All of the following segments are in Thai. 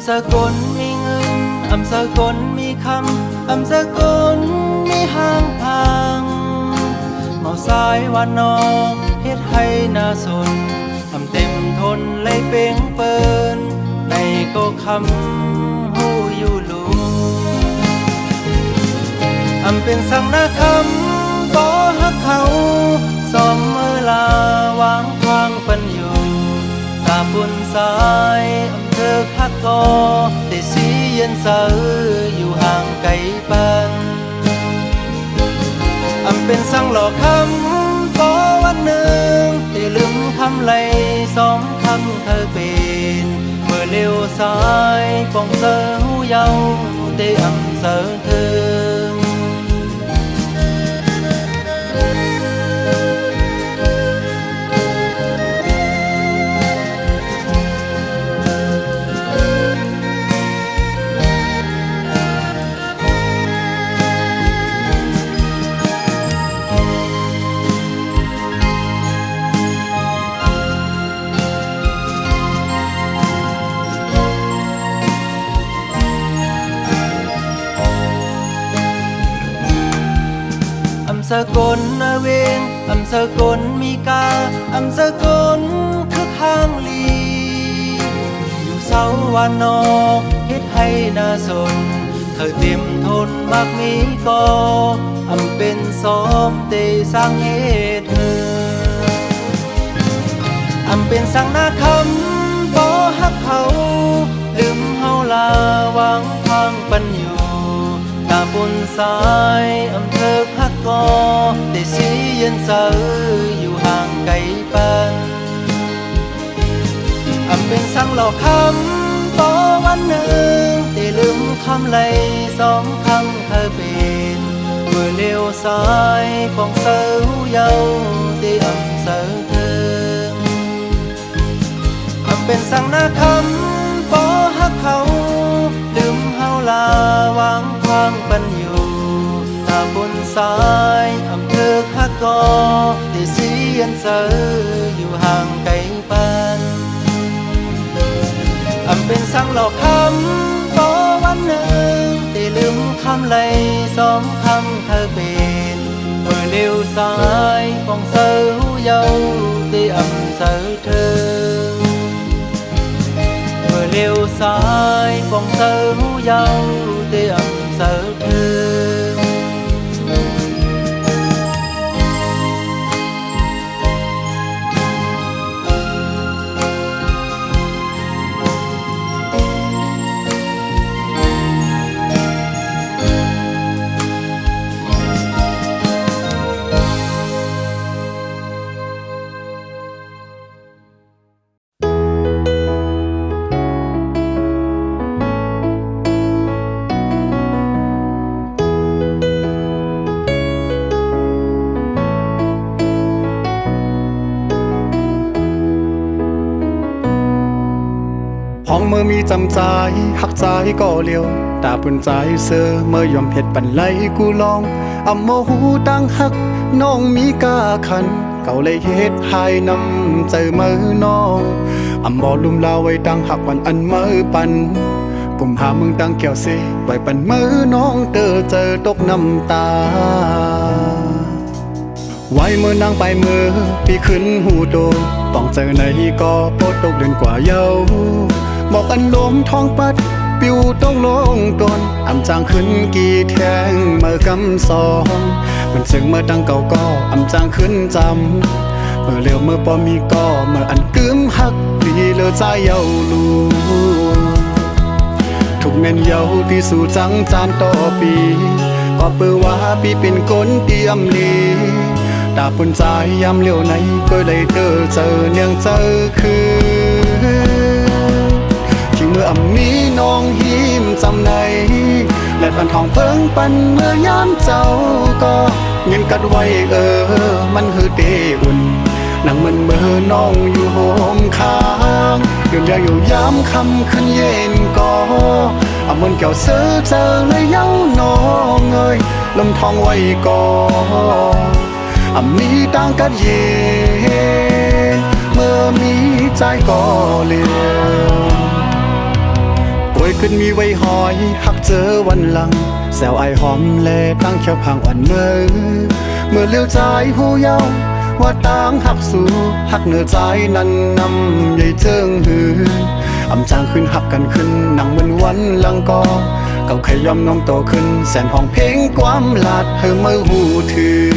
สกลมีเงินสกลมีคำสกลมีห้างทางเมาสายวันนอเฮ็ดให้น่าสนเต็มทนเลยเป่งเปินในก็คำหูอยู่ลุเป็นสังนาคำก็ฮักเขาสอมมือลาวางทางปันอยู่ตาบุญสายเธอฮักก็แต่สีเย็นเสออยู่ห่างไกลปันเป็นสังหลอกคำก็วันหนึ่งได้ลืมคำไหลสองคำเธอเป็นเมื่อเลี้ยวซ้ายปองเสอหูเยาได้เสอเธอสกลนาเวงสกลมีกาสกลคือข้างลีอยู่เสาวันนอเฮ็ดให้น่าสนเธอเต็มทนมากมีก็เป็นซ้อมเตสร้างเหตุเธอเป็นสังนาคำบ่ฮักเขาลืมเฮาลาวางทางปันอยู่ตาบุญสายเธอฮักก็แต่สีเย็นเสออยู่ห่างไกลปันเป็นสังหลอกคำต่อวันหนึ่งแต่ลืมคำไหลสองคำเคยเป็นเมื่อเลี้ยวซ้ายปองเสอหูเยาได้เสอเธอเป็นสังนาคำบ่ฮักเขาลืมเฮาลาวางทางปันอยู่ตาบุญสายเธอฮักก็ได้สีเย็นเสออยู่ห่างไกลปันเป็นสังหลอกคำต่อวันหนึ่งได้ลืมคำไหลสองคำเธอเป็นเมื่อเลี้ยวซ้ายปองเสอหูเยาได้เสอเธอเมื่อเลี้ยวซ้ายปองเสอหูเยาได้เสอเธอห้องเมื่อมีจำใจหักใจก็เลี้ยวตาปุ่นใจเสือเมื่อยอมเผ็ดปันไหลกูลองโมหูตั้งหักน้องมีกาขันเก่าเลยเฮ็ดหายน้ำใจมือน้องบ่ลุ่มลาไว้ตั้งหักวันอันมือปันกุมหามึงตั้งแก้วเสไว้ปันมือน้องเจอตกน้ำตาไว้เมื่อนางไปมือพี่ขึ้นหูโดต้องเจอในก็โพดตกเดือนกว่าเยาบอกอันลมท้องปัดปิวต้องลงตนจางขึ้นกี่แทงเมื่อกำสองมันซึ่งเมื่อตั้งเก่าก็จางขึ้นจำเมื่อเร็วเมื่อปอมีก็เมื่ออันกึ้มหักพี่เลือใจเยาลูทุกแม่นเยาที่สู่จังจานต่อปีก็เปื้อว่าพี่เป็นคนเตรียมลีตาปุ่นใจยามเลี้ยวไหนก็เลยเจอเนียงเจอคือที่เมื่อมีน้องเฮี จำในและปันทองเพิ่งปันเมื่อยามเจ้าก็เงินกัดไว้มันคือเตอุ่นนั่งมันเมื่อน้องอยู่โฮมค้างยืนยาอยู่ยามคำขึ้นเย็นก็เอามันเกี่ยวเสือเจอเลยเย้าน้องเอ้ยลมทองไว้ก่อนมีต่างกัดเย็นเมื่อมีใจก็เลี้ยวป่วยขึ้นมีไว้หอยหักเจอวันหลังแซวไอหอมแลตั้งเขียวพังอ่อนเมื่อเลี้ยวใจผู้เยาว์ว่าต่างหักสู่หักเหนือใจนั้นนำใหญ่เจิงหืนอำจางขึ้นหักกันขึ้นนั่งเหมือนวันหลังก็เก่าใครยอมน้อมโตขึ้นแสนห้องเพลงความลาดเธอเมื่อหูถือ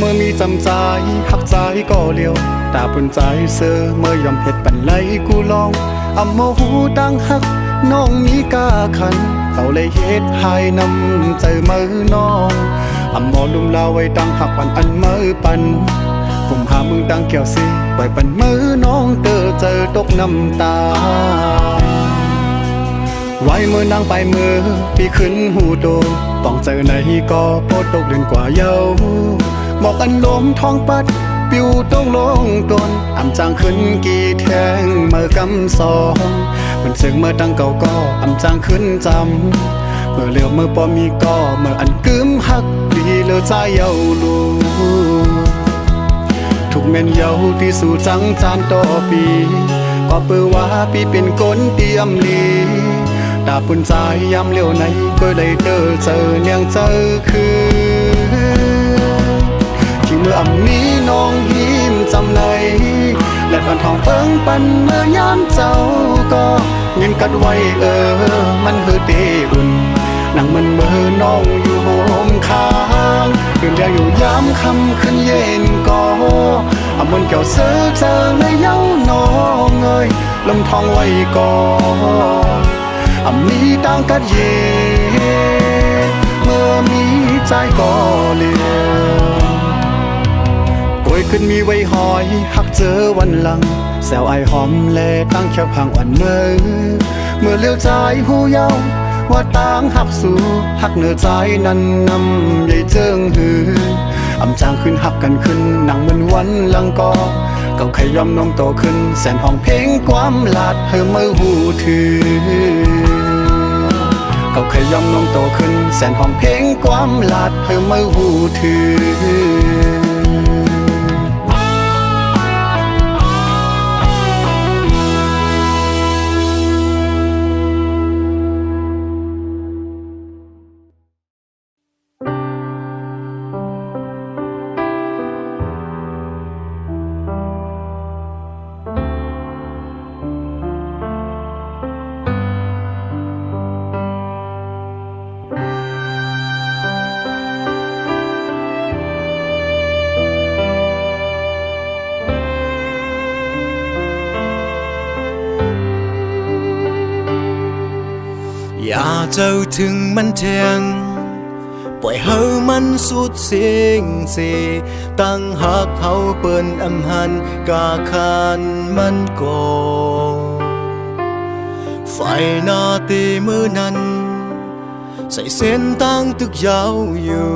เมื่อมีจำใจหักใจก็เลี้ยวตาปุ่นใจเสือเมื่อยอมเห็ดปันไหลกูลองอำโมหูดังหักน้องมีกาขันเขาเลยเฮ็ดให้นำใจมือน้องอำโมลุมลาไว้ดังหักปันอันมือปันผมหามึงดังเกี่ยวสิปล่อยปันมือน้องเจอตกน้ำตาไว้มือนางไปมือพี่ขึ้นหูโตต้องเจอไหนก็โพดตกเดือนกว่าเยาหมอกอันลมท้องปัดปิวต้องลงตนอำจางขึ้นกี่แทงเมื่อกำสองมันสึงเมื่อตั้งเก่าก็อำจางขึ้นจำเมื่อเลี้ยวเมื่อปอมีก็เมื่ออันกึมหักดีเลือใจเยาลูทุกเม่นเยาที่สู่จังจานต่อปีก็เปือว่าปีเป็นก้นเตรียมลีตาปุ่นใจยามเลี้ยวไหนก็ได้เจอเนียงเจอคือเมื่ออำนี้น้องหิมจำในและปันทองเพิ่งปันเมื่อยามเจ้าก็เงินกัดไว้มันคือเตอุ่นนั่งมันเมื่อน้องอยู่โฮมค้างยืนยาอยู่ยามคำขึ้นเย็นก็เอามันเกี่ยวเสือเจอเลยเย้าน้องเอ้ยลมทองไว้ก่อนอำนี้ต่างกัดเย็นเมื่อมีใจก็เลี้ยวป่วยขึ้นมีไว้หอยหักเจอวันหลังแซวไอหอมแลตั้งเขียวพังอ่อนเมื่อเลี้ยวใจผู้เยาว์ว่าต่างหักสู่หักเหนือใจนั้นนำใหญ่เจิงหืนอำจางขึ้นหักกันขึ้นนั่งเหมือนวันหลังก็เก่าใครยอมน้อมโตขึ้นแสนห้องเพลงความลาดเธอเมื่อหูถือเก่าใครยอมน้อมโตขึ้นแสนห้องเพลงความลาดเธอเมื่อหูถืออย่าเจ้าถึงมันเทียงปล่อยเฮามันสุดเสียงสิตั้งหักเฮาเปิ้นอำหันกาคานมันก่อไฟหน้าตีมือนั้นใส่เส้นตั้งตึกยาวอยู่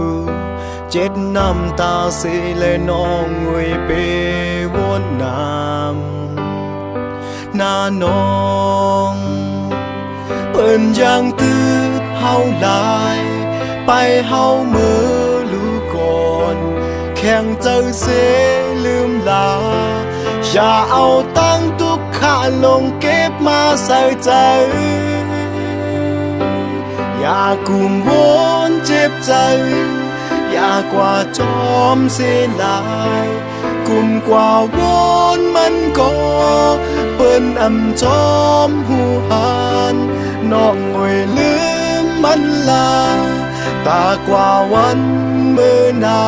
เจ็ดน้ำตาสีและน้องงวยเปวนน้ำหน้าน้องเปิ้นยังตืดเฮาลายไปเฮามือลูกก่อนแข่งเจอเสลืมลาอย่าเอาตั้งทุกข้าลงเก็บมาใส่ใจอย่ากุมวนเจ็บใจอย่ากว่าจอมเสียลายกุมกว่าวนมันก็เปิ้นอำจอมหูหันน้องงวยลืมมันลาตากว่าวัน มือหนา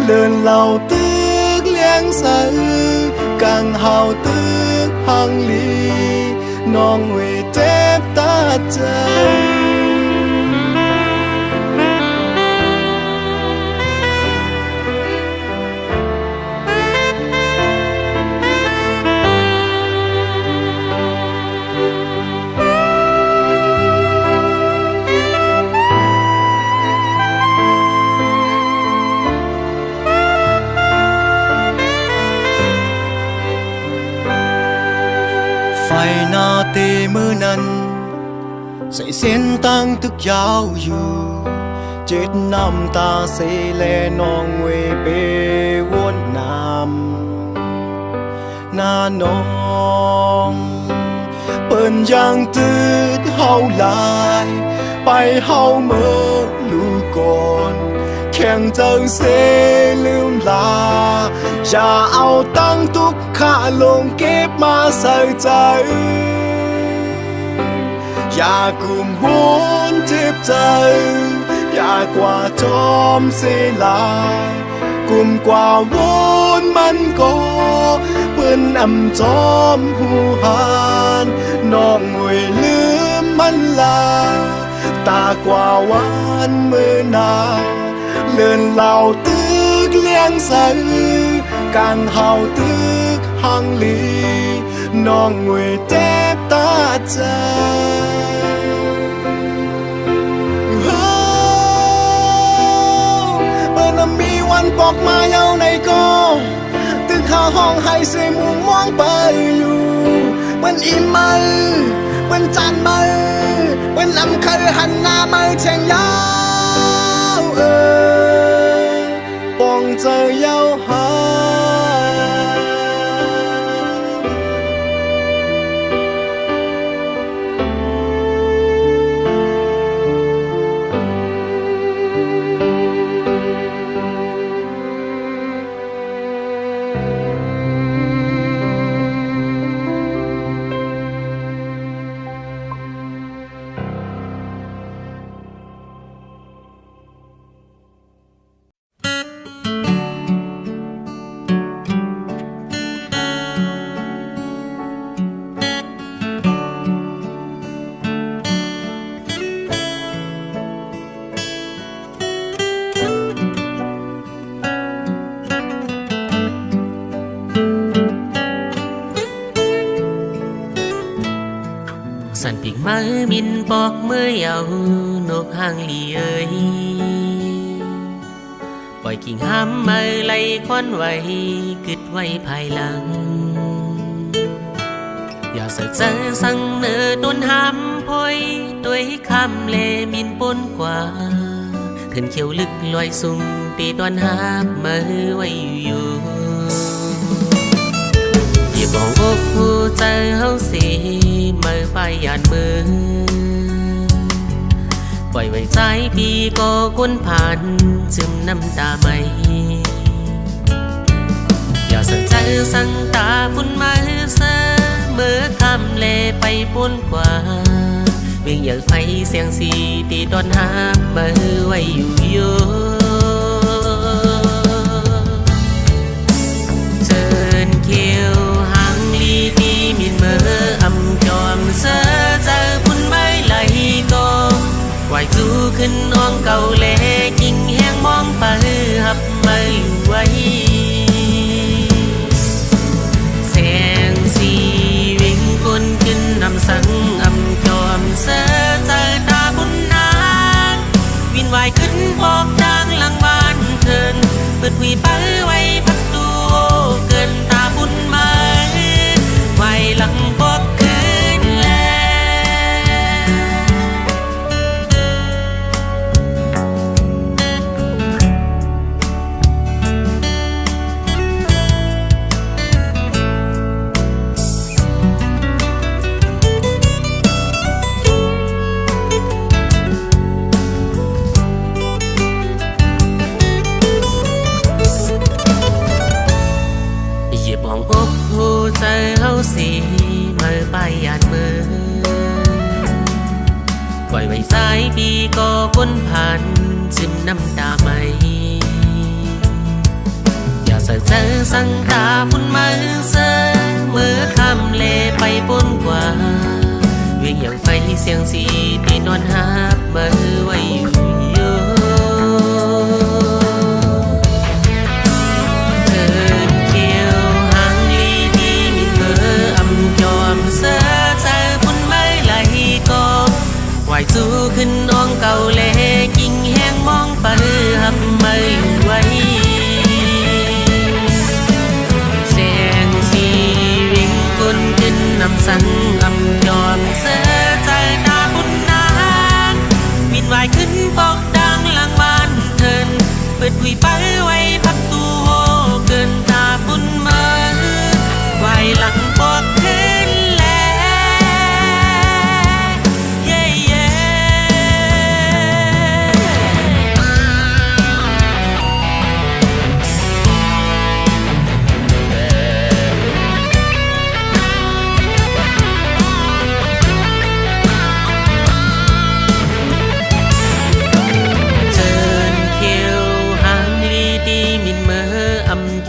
เลื่อนเหล่าตึกเลี้ยงใสกังเฮาตึกหังลีน้องเวเจ็บตาใจไฟหน้าเตมือนั้นใส่เส้นตั้งตึกยาวอยู่เจ็ดน้ำตาเสแลน้องเวเปวนน้ำหน้าน้องเปิ้นยังตืดเฮาลายไปเฮาเมื่อลูกก่อนแข่งเจอเสลืมลาอย่าเอาตั้งทุกข้าลงเก็บมาใส่ใจอย่ากุมหุนเจ็บใจอย่ากว่าจอมเสลายกุมกว่าวนมันก็เปิ้นอำจอมหูหานน้องงวยลืมมันลาตากว่าวันมือนาเลื่อนเหล่าตึกเลี้ยงใสกังเฮาตึกหังลีน้องงวยเจ็บตาใจเปิ้นมีวันปอกมาเยาในก็ตึกหาห้องให้เสมุมมองไปอยู่เปิ้นอิ่มมือเปิ้นจานมือเปิ้นลำเคยหันหน้าไม่แทงยาวปองเจอยาวหาสันปิกมือมินปอกมือเยาวนกหางลีเอ้ยปล่อยกิ่งห้ำมือไหลควันไว้กึดไว้ภายหลังอย่าเสกเจอสั่งเนื้อต้นห้ำพอยด้วยคำเลมินปนกว่าขึ้นเขียวลึกลอยสุ่มตีตอนห้ำมือไว้อยู่อย่าบอกอกหูใจเฮาสิมือไปยานมือปล่อยไว้ใจปีก็ก้นผ่านซึมน้ำตาไม่อย่าสั่งใจสั่งตาฝุ่นมาเสมือคำเลไปป้นกว่าเวียงอยากไฟเสียงสีตีตอนหามือไว้อยู่โยเชิญเขียวหางลีที่มินมืออำจอมเสอเจอพุ่นไม้ไหลก็ไหวจูขึ้นน้องเก่าเล่กิ่งแห้งมองไปหับไม่ไหวแสงสีวิ่งคนขึ้นนำสังอำจอมเสอเจอตาบุญนาวินไหวขึ้นบอกดังหลังบ้านเถินเปิดวีไปไว้พักตัวเกินตาบุญมาไหวหลังบอกคืนแลมองอกหูใจเฮาสิมือไปยานมือปล่อยไว้สายปีก็ก้นผ่านซึมน้ำตาไม่ สังตาพุ่นมาเสมือคำเลไปปนกว่าเวียงอย่างไฟเสียงสีตีนอนหับเบอไว้อยู่เทินเขียวหางลีดีมินเบออำจอมเสใจพุ่นไม่ไหลก็ไหวสู้ขึ้นน้องเก่าเลกิ่งแห้งมองไปหับไม่ไหวแสงสีวิ่งกุนขึ้นนำสังอำยอมเสือใจตาบุญนาวินวายขึ้นปอกดังหลังบ้านเทินเปิดหุยไปไว้พักตูโฮเกินตาบุญมาไว้หลังปอกขึ้น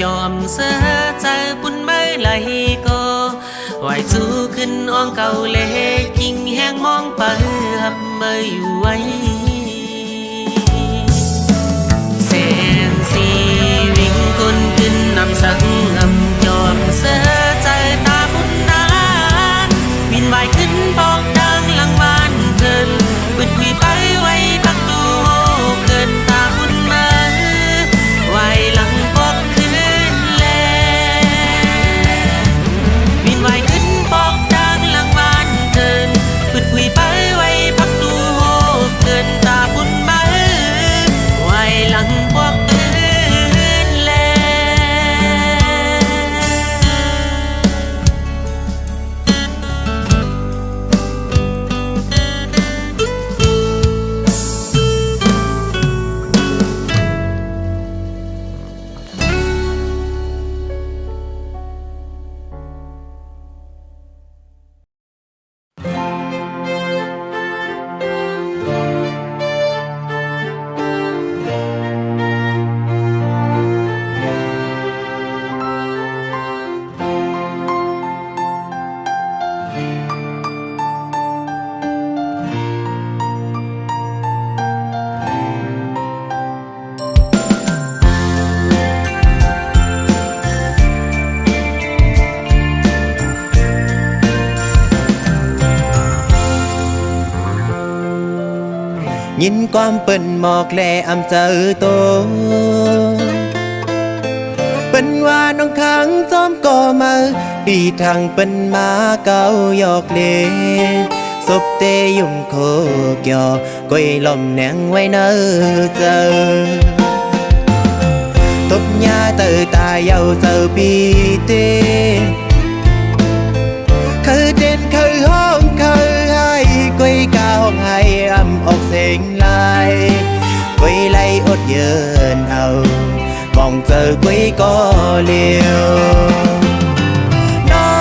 จอมเสือใจปุ่นไม่ไหลก็ไหวสู้ขึ้นอ้องเก่าเล่กิ่งแห้งมองไปหับไม่ไหวแสงสีวิ่งกุนขึ้นนำสังอำจอมเสือใจตาปุ่นนาวินไหวขึ้นบอกดังหลังบ้านเทินบึดคุยไปไว้พักดูโฮเกินตาปุ่นมาไหวหลังบอกไว้ขึ้นบอกดังหลังบ้านเทินปึดคุยไปไว้พักดูโฮเกินตาบุญมาไว้หลังบอกตื่นแลยินความเปิ้นหมอกแลอำเจอโตเปิ้นว่าน้องขังจอมก่อมาปีทางเปิ้นมาเก่าหยอกเลศพเตยุ่มโคกยอก้อยลมแหนงไว้เนอเจอตบยาเตอตาเยาเจอปีเตคือเด่นคือห้องคือให้ก้อยกาห้องให้อำออกเสียงลายก้อยไล่อดเยินเอามองเจอก้อยก็เลี้ยวน้อ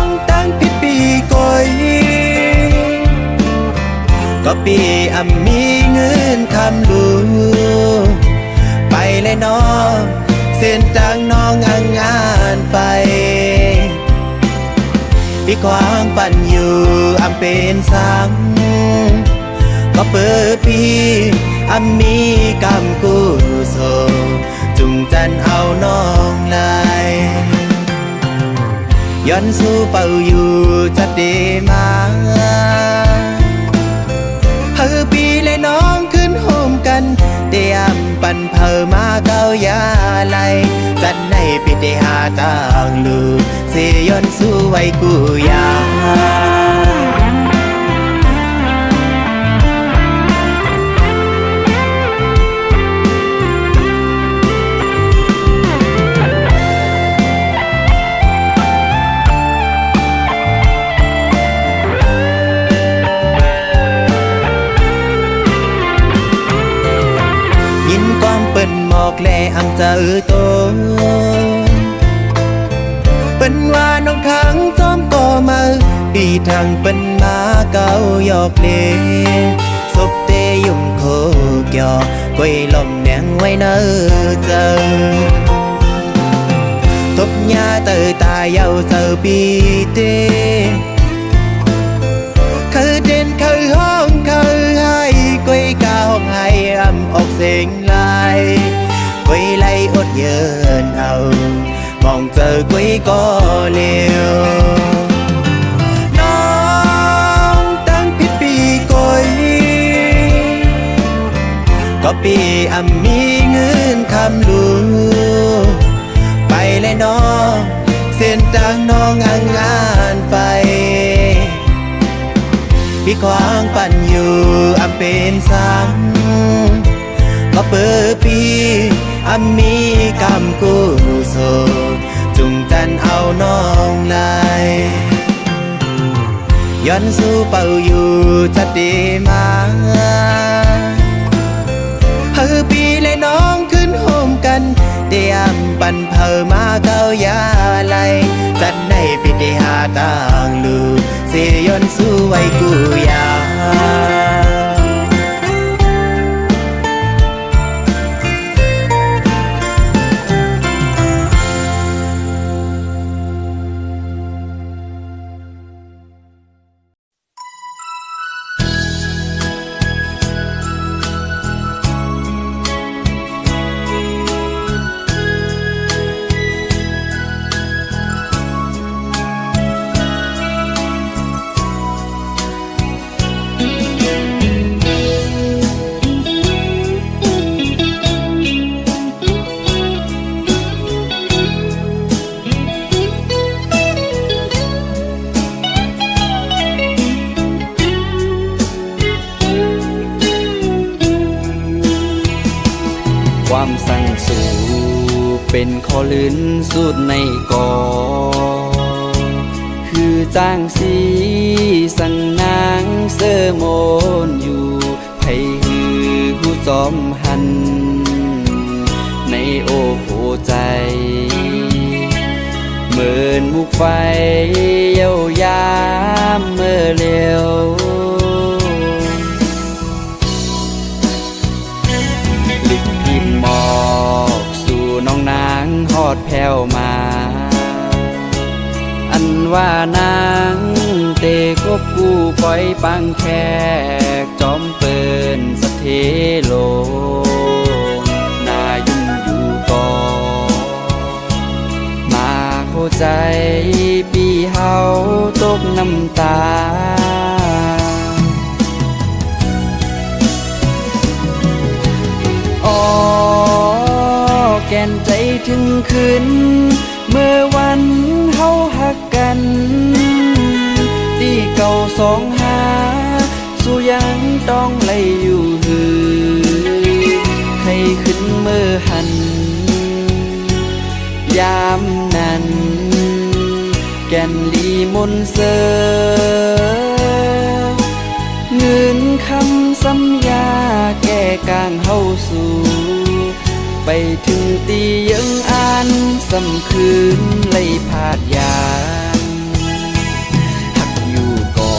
งตั้งผิดปีก้อยก็ปีอำมีเงินคำลูไปเลยน้องเส้นทางน้องอ่างงานไปพี่ควางปั่นอยู่อำเป็นสังก็เปิดปีอำมีกำกู้โซจุงจันเอาน้องลายย้อนสู้เป่าอยู่จะดีมาเฮอปีเลยน้องขึ้นโฮมกันเตรียมปั่นเผอมาเก้ายาไหลจันให้พี่ได้หาต่างลูกเสียย้อนสู้ไว้กูยายินความเปิ้นหมอกแลอำเจอโตเปิ้นว่าน้องขังจอมก่อมาปีทางเปิ้นมาเก่าหยอกเลศพเตยุ่มโคกยอก้อยลมแหนงไว้เนอเจอ tốp nhà từ ta giàu giờ bi tê khơi trên khơi hông khơi hai quay cao hai âm ốc xinh lại quay lại ốt dần ầu mong chờ quay có liềuน้องตั้งพิษปีกอยก็ปีอำมีเงินคำลูไปเลยน้องเส้นทางน้องงานไปพี่ควางปั่นอยู่อำเป็นสังก็เปิดปีอำมีกำกู้โซจุงจันเอาน้องไลย้อนสู้เป่าอยู่จะดีมาเฮอปีเลยน้องขึ้นโฮมกันเตรียมปั่นเผอมาเก้ายาไหลจัดในพิธีหาต่างลูเสียย้อนสู้ไว้กูยาความสั่งสู่เป็นข้อลื่นสุดในกอคือจ้างสีสั่งนางเสอโมนอยู่ไผหือผู้จอมหันในโอ้โหใจเหมือนมุกไฟเย้ายามเมื่อเร็วหมอกสู่น้องนางฮอดแผ่วมาอันว่านางเตกบกู้ปล่อยปังแขกจอมเปินสะเทโลนายุ่งอยู่ก่อมาเข้าใจปีเฮาตกน้ำตาแก่นใจถึงคืนเมื่อวันเฮาหักกันที่เก่าสองหาสู้ยังต้องไล่อยู่หือใครขึ้นเมื่อหันยามนั้นแก่นลีมนเสอเงินคำสัญญาแก้กางเฮาสู่ไปถึงตียังอ่านสำคืนไล่พาดยานหักอยู่ก่อ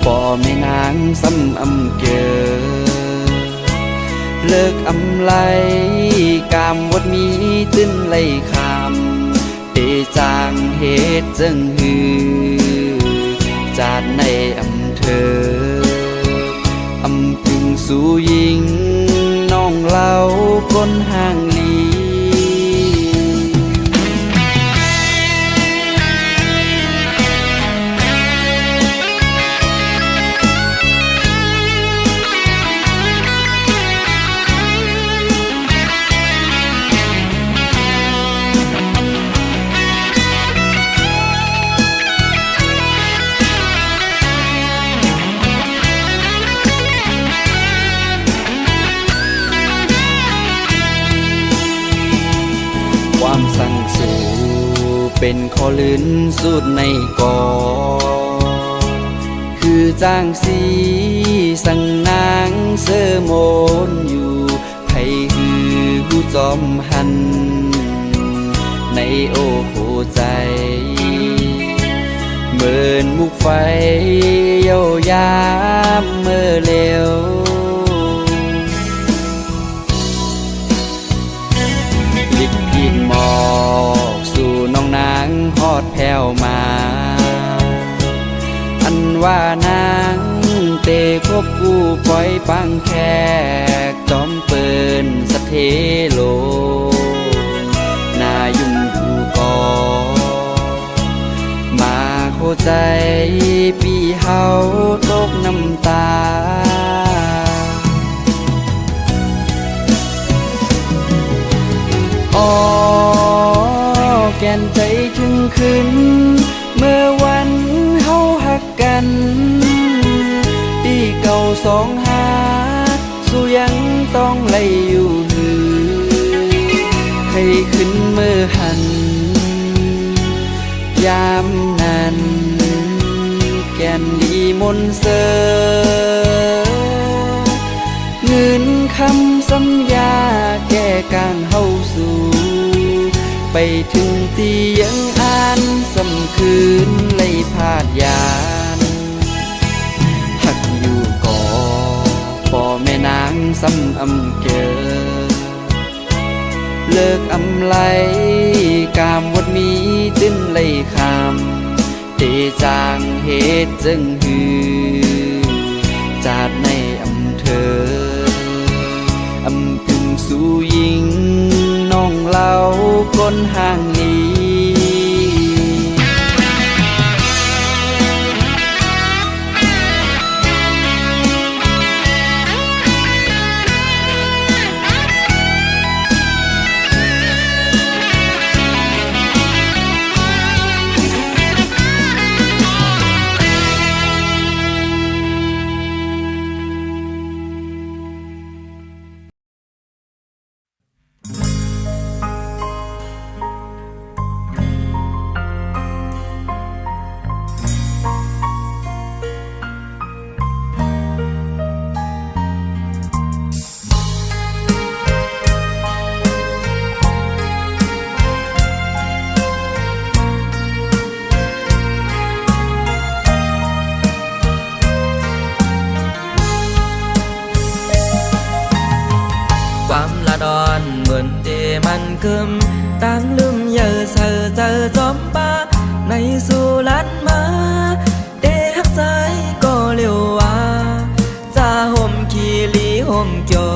ป่อแม่นางซ้ำอำเกอเลิกอำไลกามวดมีตื้นไล่คำเตจางเหตุจึงหือจาดในอำเธออำพึงสู่ยิงน้องเล่าคนห่างลี ความสั่งสู่เป็นข้อลื่นสุดในกอคือจ้างสีสั่งนางเสอโมนอยู่ไผฮือผู้จอมหันในโอ้โหใจเหมือนมุกไฟเย้ายามเมื่อเร็วลิกกินหมอกสู่ ว่านางเตคบกู้ปล่อยปังแขกจอมเปินสะเทโลนายุ่งอยู่ก่อมาโคใจปีเฮาตกน้ำตาอ๋อแก่นใจถึงขึ้นเมื่อวันเฮาหักกันปีเก่าสองหาสู้ยังต้องไล่อยู่หือให้ขึ้นเมื่อหันยามนั้นแก่นดีมนเสอเงินคำสัญญาแก้กางเฮาสู่ไปถึงตียังอ่านสำคืนไล่พาดยานหักอยู่ก่อพ่อแม่นางซ้ำอำเกอเลิกอำไลกามวดมีตื้นไล่คำเตจางเหตุจึงหือจาดในอำเธออำพึงสู่ยิงน้องเล่าก้นห่างลีความละดอนเหมือนเดมันคึมตั้งลืมเยอะเธอเจอจอมป้าในสุรันมาเดหักใจก็เร็วว่าจะห่มขีลีห่มจอ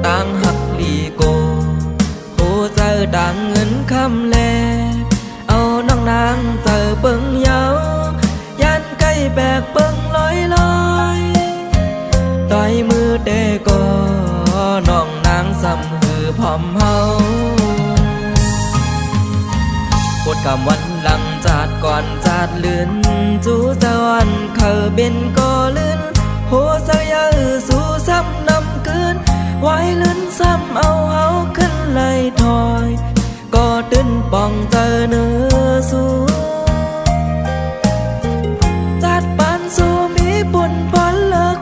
ตั้งหักลีโกโหเจอดังเงินคำแลเอาน้องนางเจอเปิงเยายันใกล้แบกเปิงลอยลอยต่อยมือเดก็น้องนางซ้ำหือพร้อมเฮาปวดคำวันหลังจาดก่อนจาดเลือนจูจวันเขาเป็นก็เลื่อนโหเสียสู่ซ้ำนำคืนไว้เลื่อนซ้ำเอาเฮาขึ้นเลยถอยก็ตื่นป่องเจอเนื้อสู่จาดปานสู่มีปุ่นพอนเลิก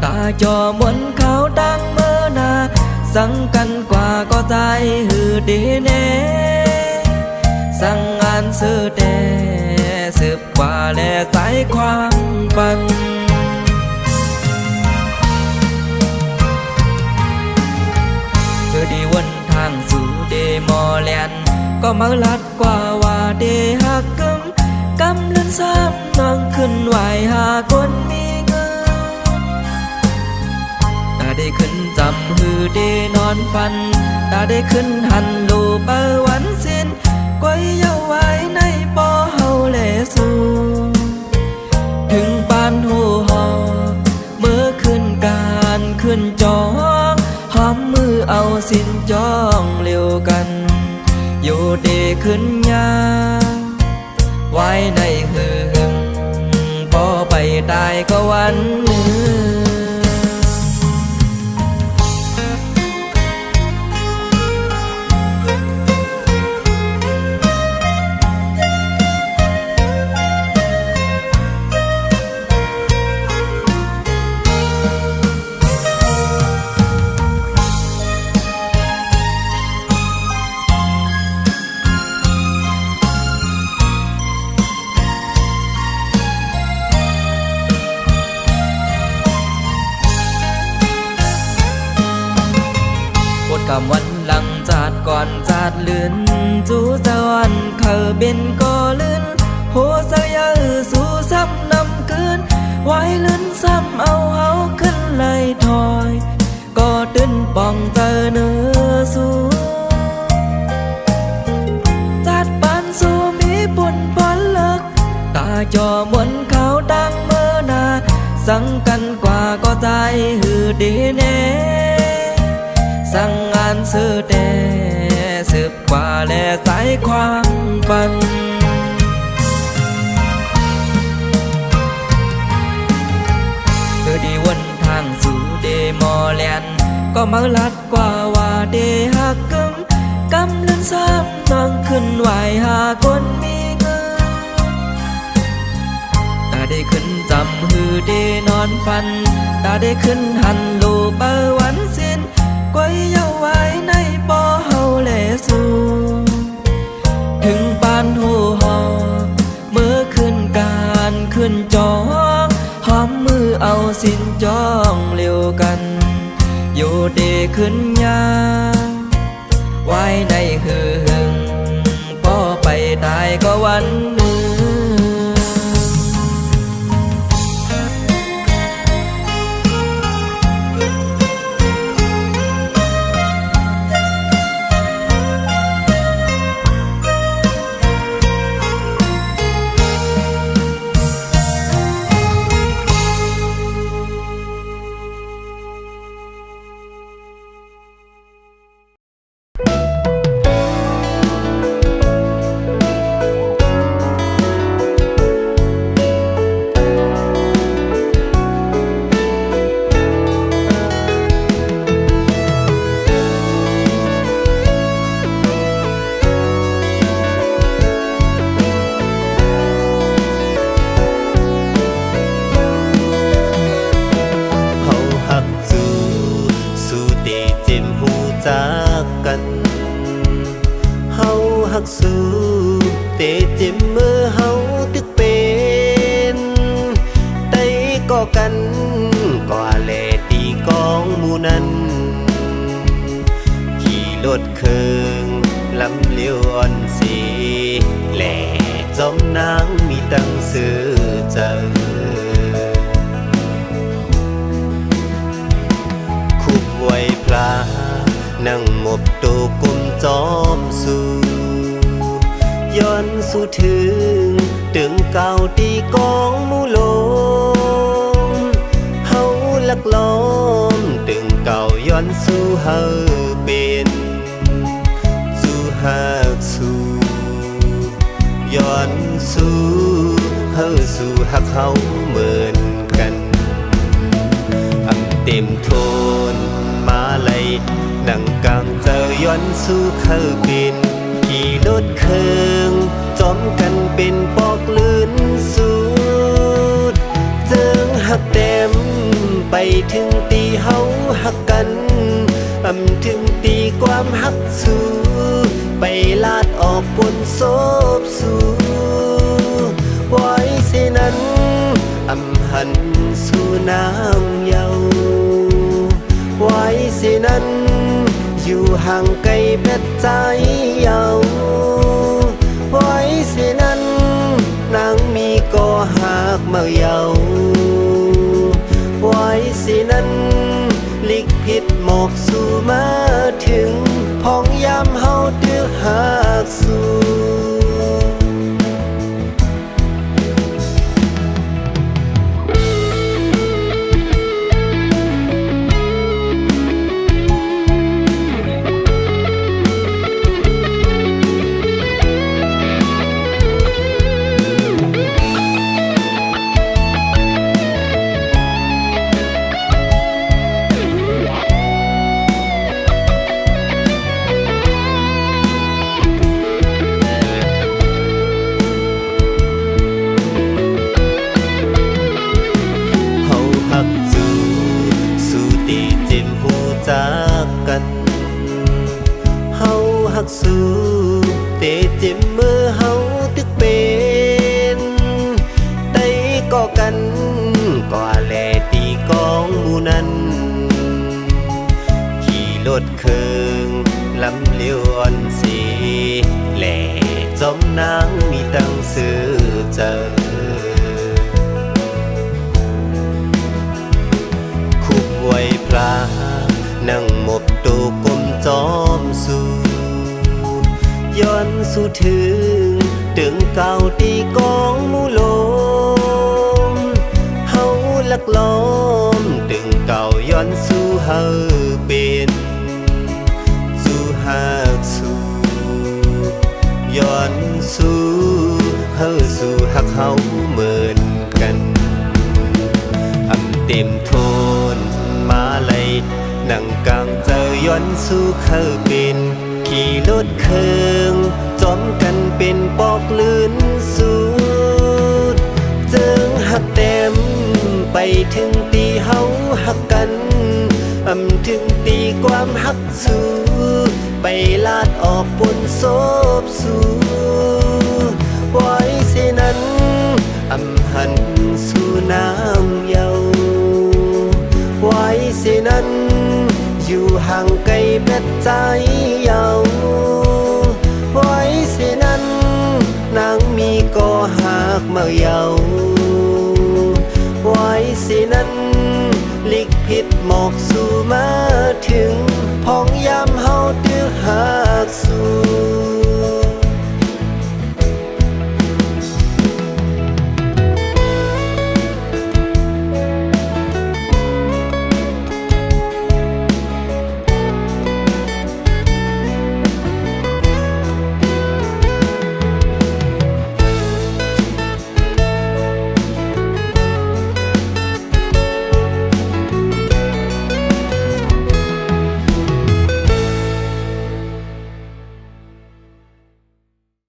ตาจอมวนเขาดังเมื่อนาสั่งกันกว่าก็ใจหือดีแน่สั่งงานซื้อเดสืบกว่าและสายความปันคือดีวันทางสู่เดมอแลนก็มาลัดกว่าว่าเดหักกึมกำเลื่อนซ้ำน้องขึ้นไหวหาคนมีเงินตาได้ขึ้นจำหือเดนอนฟันตาได้ขึ้นหันลูเปอวันสิ้นก้อยเยาไว้ในปอเฮาแลสู่ถึงปานหูหอกเมื่อขึ้นการขึ้นจองหอมมือเอาสินจองเร็วกันอยู่เดขึ้นยาไว้ในหึงพอไปตายก็วันหนึ่ง กำวันหลังจาดก่อนจาดเลือนจูจวันเขาเป็นก็ลื่นโห โหสักยาสู่ซ้ำนำคืนไว้ลื่นซ้ำเอาเฮาขึ้นไหลถอยก็ตื่นป่องเจอเนื้อสู่จัดปานสู่มีปุ่นพลเลิกตาจอมวนเขาดังเมื่อนาสั่งกันกว่าก็ใจหือดีแน่สั่งงานซื้อแต่สืบกว่าและสายความปันเธอดีวนทางสู่เดมอแลนก็มาลัดกว่าว่าเดหักกึมกำลังซ้ำน้องขึ้นไหวหาคนมีเงินตาได้ขึ้นจำหือเดนอนฟันตาได้ขึ้นหันโลเปวันสิ้นกวยเยาไว้ในปอเฮาแลสู่ถึงปานหูหอเมื่อขึ้นการขึ้นจองหอมมือเอาสิ้นจองเร็วกันอยู่เดขึ้นยาไว้ในหึงพอไปตายก็วันหนึ่งสู้เตเจ็บเมื่อเฮาตึกเป็นไต้ก็กันก็แลตีกองหมู่นั้นขี่รถเคืองลำเลี้ยวอ่อนสีแหล่จอมนางมีตั้งซื้อเจอคุบไว้พลานั่งหมบโตกุมจอมสู่ย้อนสู่ถึงตึงเก่าตีกองหมู่ลมเฮาลักล้อมตึงเก่าย้อนสู่เฮาเป็นสู่หักสู่ย้อนสู่เฮาสู่หักเฮาเหมือนกันเต็มโทนมาไลนั่งกลางเจอย้อนสู่เขาเป็นขี่รถเคืองจอมกันเป็นปอกลื่นสุดเจิงหักเต็มไปถึงตีเฮาหักกันถึงตีความหักสู่ไปลาดออกปนโซบสู่ไว้เสนั้นหันสู่น้ำเยาไว้เสนั้นอยู่ห่างไกลแม่ใจเยาไว้เสนั้นนางมีก็หากมาเยาไว้เสนั้นลิกผิดหมอกสู่มาถึงพ้องยามเฮาดื้อหากสู่สู้เตเจ็บเมื่อเฮาตึกเป็นไต้ก็กันก็แลตีกองหมู่นั้นขี่รถเคืองลำเลี้ยวอ่อนสีแหล่ จอมนางมีตั้งสื่อเจอคุบไว้พลานั่งหมบตูกลมจอมสู่ย้อนสู่ถึงตึงเก่าตีกองมูลมเฮาลักล้อมตึงเก่าย้อนสู่เฮาเป็นสู่หากสู่ย้อนสู่เฮาสู่หักเฮาเหมือนกันเต็มโทนมาเลยนั่งกลางเจอย้อนสู่เคยเป็นขี่รถเคืองจอมกันเป็นปอกลื่นสูดจึงหักเต็มไปถึงตีเฮาหักกันถึงตีความหักสู่ไปลาดออกปนโซบสู่ไว้เสนั้นหันสู่น้ำเยาไว้เสนั้นอยู่ห่างไกลแม่ใจเยาไว้เสนั้นนางมีก็หากมาเยาไว้เสนั้นลิกผิดหมอกสู่มาถึงพ้องยามเฮาดื้อหากสู่